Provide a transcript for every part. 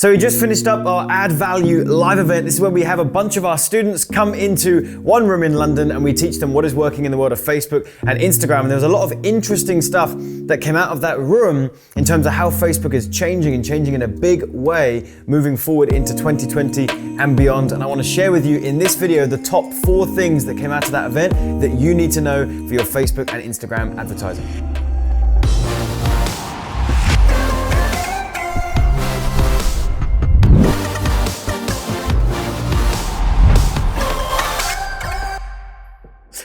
So we just finished up our Add Value live event. This is where we have a bunch of our students come into one room in London and we teach them what is working in the world of Facebook and Instagram. And there was a lot of interesting stuff that came out of that room in terms of how Facebook is changing and changing in a big way moving forward into 2020 and beyond. And I want to share with you in this video the top 4 things that came out of that event that you need to know for your Facebook and Instagram advertising.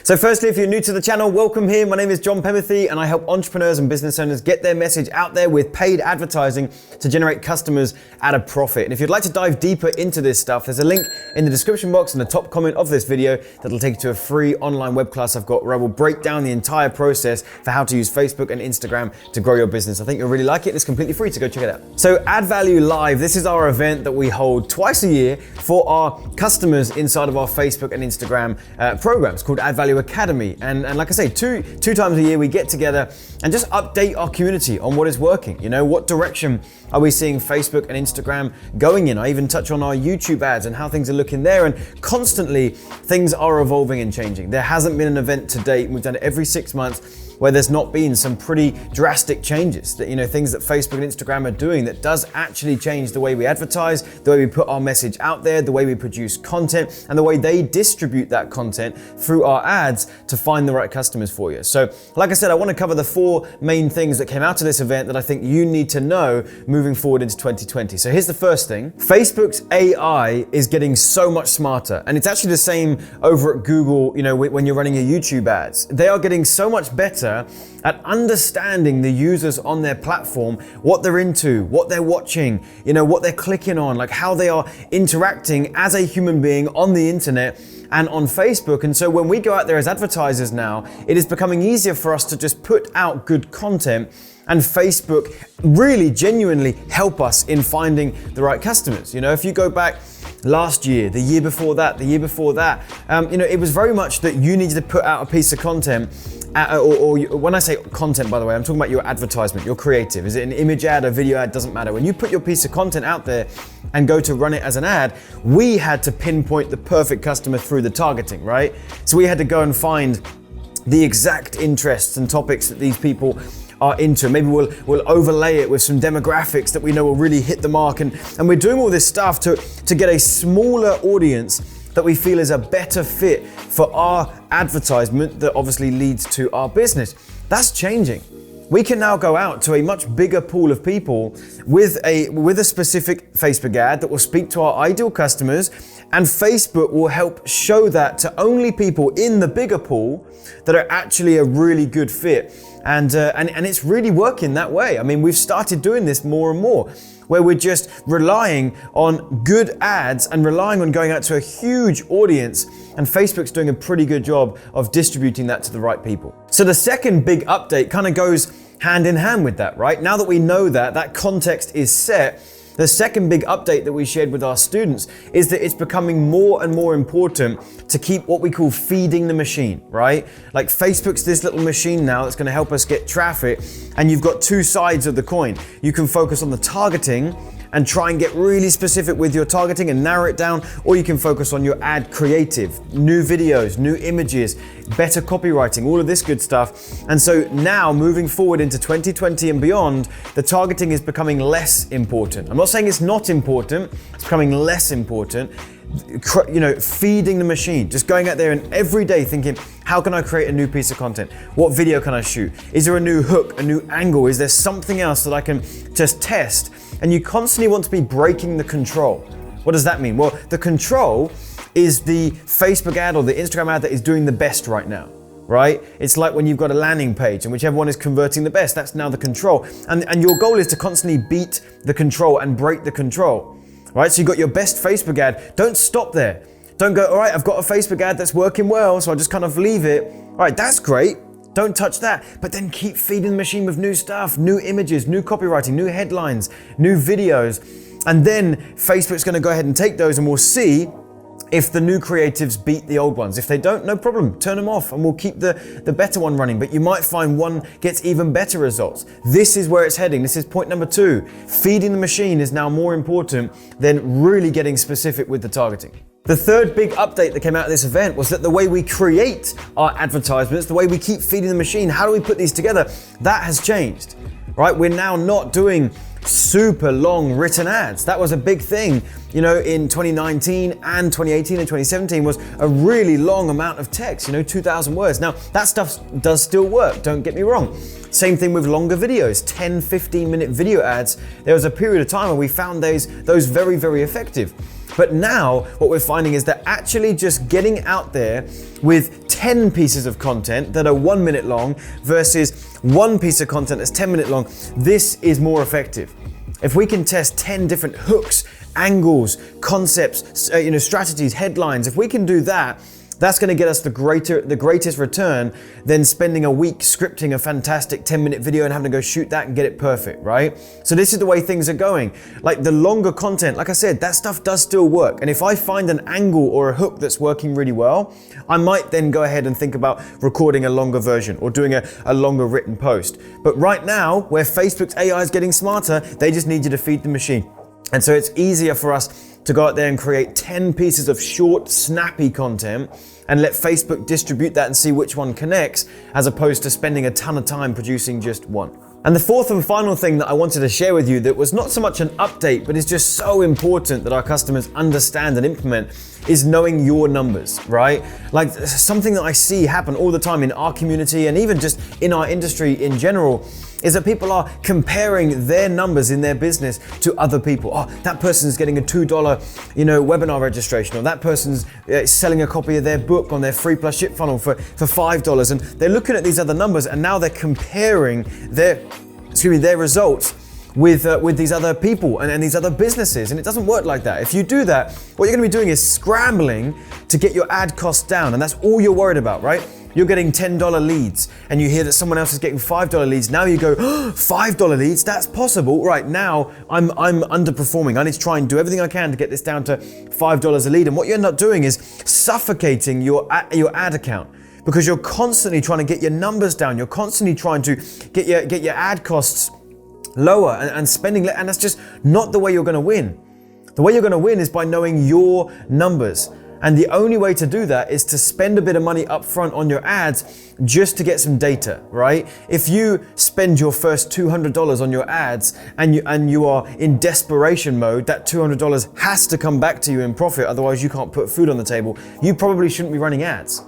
So firstly, if you're new to the channel, welcome here. My name is Penberthy and I help entrepreneurs and business owners get their message out there with paid advertising to generate customers at a profit. And if you'd like to dive deeper into this stuff, there's a link in the description box in the top comment of this video that'll take you to a free online web class I've got where I will break down the entire process for how to use Facebook and Instagram to grow your business. I think you'll really like it. It's completely free, so go check it out. So Add Value Live, this is our event that we hold twice a year for our customers inside of our Facebook and Instagram programs called Add Value Academy. And like I say, two times a year we get together and just update our community on what is working. You know, what direction are we seeing Facebook and Instagram going in? I even touch on our YouTube ads and how things are looking there, and constantly things are evolving and changing. There hasn't been an event to date, and we've done it every 6 months, where there's not been some pretty drastic changes, that, you know, things that Facebook and Instagram are doing that does actually change the way we advertise, the way we put our message out there, the way we produce content, and the way they distribute that content through our ads to find the right customers for you. So like I said, I want to cover the 4 main things that came out of this event that I think you need to know moving forward into 2020. So here's the first thing. Facebook's AI is getting so much smarter, and it's actually the same over at Google, you know, when you're running your YouTube ads. They are getting so much better at understanding the users on their platform, what they're into, what they're watching, you know, what they're clicking on, like how they are interacting as a human being on the internet and on Facebook. And so when we go out there as advertisers now, it is becoming easier for us to just put out good content, and Facebook really genuinely help us in finding the right customers. You know, if you go back last year, the year before that, you know, it was very much that you needed to put out a piece of content, or when I say content, by the way, I'm talking about your advertisement, your creative. Is it an image ad, a video ad, doesn't matter. When you put your piece of content out there and go to run it as an ad, we had to pinpoint the perfect customer through the targeting, right? So we had to go and find the exact interests and topics that these people are into. Maybe we'll overlay it with some demographics that we know will really hit the mark, and we're doing all this stuff to get a smaller audience that we feel is a better fit for our advertisement that obviously leads to our business. That's changing. We can now go out to a much bigger pool of people with a specific Facebook ad that will speak to our ideal customers, and Facebook will help show that to only people in the bigger pool that are actually a really good fit. And it's really working that way. I mean, we've started doing this more and more, where we're just relying on good ads and relying on going out to a huge audience, and Facebook's doing a pretty good job of distributing that to the right people. So the second big update kind of goes hand in hand with that, right? Now that we know that context is set, the second big update that we shared with our students is that it's becoming more and more important to keep what we call feeding the machine, right? Like Facebook's this little machine now that's going to help us get traffic, and you've got 2 sides of the coin. You can focus on the targeting and try and get really specific with your targeting and narrow it down, or you can focus on your ad creative, new videos, new images, better copywriting, all of this good stuff. And so now moving forward into 2020 and beyond, the targeting is becoming less important. I'm not saying it's not important, it's becoming less important. You know, feeding the machine, just going out there and every day thinking, how can I create a new piece of content? What video can I shoot? Is there a new hook, a new angle? Is there something else that I can just test? And you constantly want to be breaking the control. What does that mean? Well, the control is the Facebook ad or the Instagram ad that is doing the best right now, right? It's like when you've got a landing page and whichever one is converting the best, that's now the control. And your goal is to constantly beat the control and break the control, right? So you've got your best Facebook ad. Don't stop there. Don't go, all right, I've got a Facebook ad that's working well, so I'll just kind of leave it. All right, that's great. Don't touch that, but then keep feeding the machine with new stuff, new images, new copywriting, new headlines, new videos. And then Facebook's going to go ahead and take those, and we'll see if the new creatives beat the old ones. If they don't, no problem, turn them off and we'll keep the better one running. But you might find one gets even better results. This is where it's heading. This is point number 2. Feeding the machine is now more important than really getting specific with the targeting. The third big update that came out of this event was that the way we create our advertisements, the way we keep feeding the machine, how do we put these together, that has changed, right? We're now not doing super long written ads. That was a big thing, you know, in 2019 and 2018 and 2017 was a really long amount of text, you know, 2,000 words. Now, that stuff does still work, don't get me wrong. Same thing with longer videos, 10, 15-minute video ads. There was a period of time where we found those very, very effective. But now what we're finding is that actually just getting out there with 10 pieces of content that are 1 minute long versus one piece of content that's 10 minutes long, this is more effective. If we can test 10 different hooks, angles, concepts, strategies, headlines, if we can do that, that's going to get us the greatest return than spending a week scripting a fantastic 10-minute video and having to go shoot that and get it perfect, right? So this is the way things are going. Like the longer content, like I said, that stuff does still work. And if I find an angle or a hook that's working really well, I might then go ahead and think about recording a longer version or doing a longer written post. But right now, where Facebook's AI is getting smarter, they just need you to feed the machine. And so it's easier for us to go out there and create 10 pieces of short, snappy content and let Facebook distribute that and see which one connects, as opposed to spending a ton of time producing just one. And the fourth and final thing that I wanted to share with you that was not so much an update, but is just so important that our customers understand and implement, is knowing your numbers, right? Like something that I see happen all the time in our community and even just in our industry in general is that people are comparing their numbers in their business to other people. Oh, that person's getting a $2, webinar registration, or that person's selling a copy of their book on their free plus ship funnel for $5. And they're looking at these other numbers and now they're comparing their results with these other people and these other businesses. And it doesn't work like that. If you do that, what you're gonna be doing is scrambling to get your ad costs down. And that's all you're worried about, right? You're getting $10 leads and you hear that someone else is getting $5 leads. Now you go, oh, $5 leads, that's possible. Right, now I'm underperforming. I need to try and do everything I can to get this down to $5 a lead. And what you end up doing is suffocating your ad account, because you're constantly trying to get your numbers down. You're constantly trying to get your ad costs lower and spending, and that's just not the way you're gonna win. The way you're gonna win is by knowing your numbers. And the only way to do that is to spend a bit of money up front on your ads just to get some data, right? If you spend your first $200 on your ads and you are in desperation mode, that $200 has to come back to you in profit, otherwise you can't put food on the table. You probably shouldn't be running ads,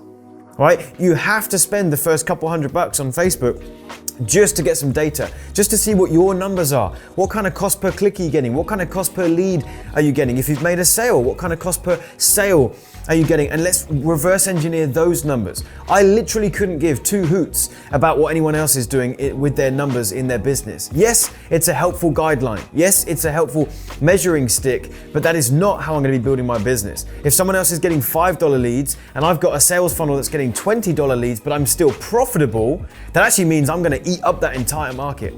right? You have to spend the first couple $100 on Facebook just to get some data, just to see what your numbers are. What kind of cost per click are you getting? What kind of cost per lead are you getting? If you've made a sale, what kind of cost per sale are you getting? And let's reverse engineer those numbers. I literally couldn't give two hoots about what anyone else is doing with their numbers in their business. Yes, it's a helpful guideline. Yes, it's a helpful measuring stick, but that is not how I'm going to be building my business. If someone else is getting $5 leads and I've got a sales funnel that's getting $20 leads, but I'm still profitable, that actually means I'm going to eat up that entire market,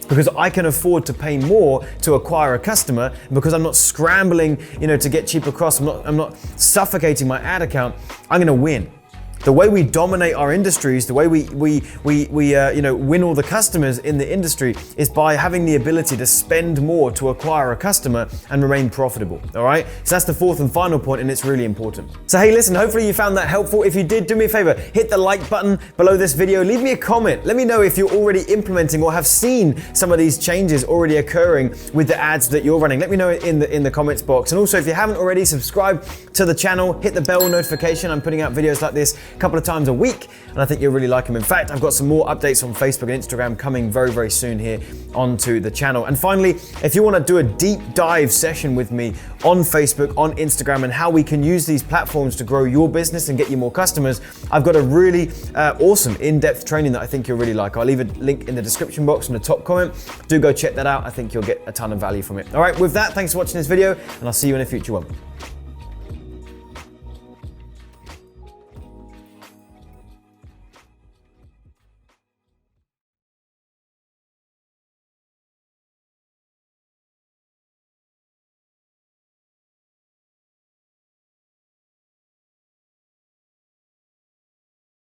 because I can afford to pay more to acquire a customer, and because I'm not scrambling, to get cheaper costs, I'm not suffocating my ad account, I'm gonna win. The way we dominate our industries, the way we win all the customers in the industry is by having the ability to spend more to acquire a customer and remain profitable, all right? So that's the fourth and final point, and it's really important. So hey, listen, hopefully you found that helpful. If you did, do me a favor, hit the like button below this video, leave me a comment. Let me know if you're already implementing or have seen some of these changes already occurring with the ads that you're running. Let me know in the comments box. And also, if you haven't already, subscribe to the channel, hit the bell notification. I'm putting out videos like this a couple of times a week, and I think you'll really like them. In fact, I've got some more updates on Facebook and Instagram coming very, very soon here onto the channel. And finally, if you want to do a deep dive session with me on Facebook, on Instagram, and how we can use these platforms to grow your business and get you more customers, I've got a really awesome in-depth training that I think you'll really like. I'll leave a link in the description box in the top comment. Do go check that out. I think you'll get a ton of value from it. All right, with that, thanks for watching this video, and I'll see you in a future one.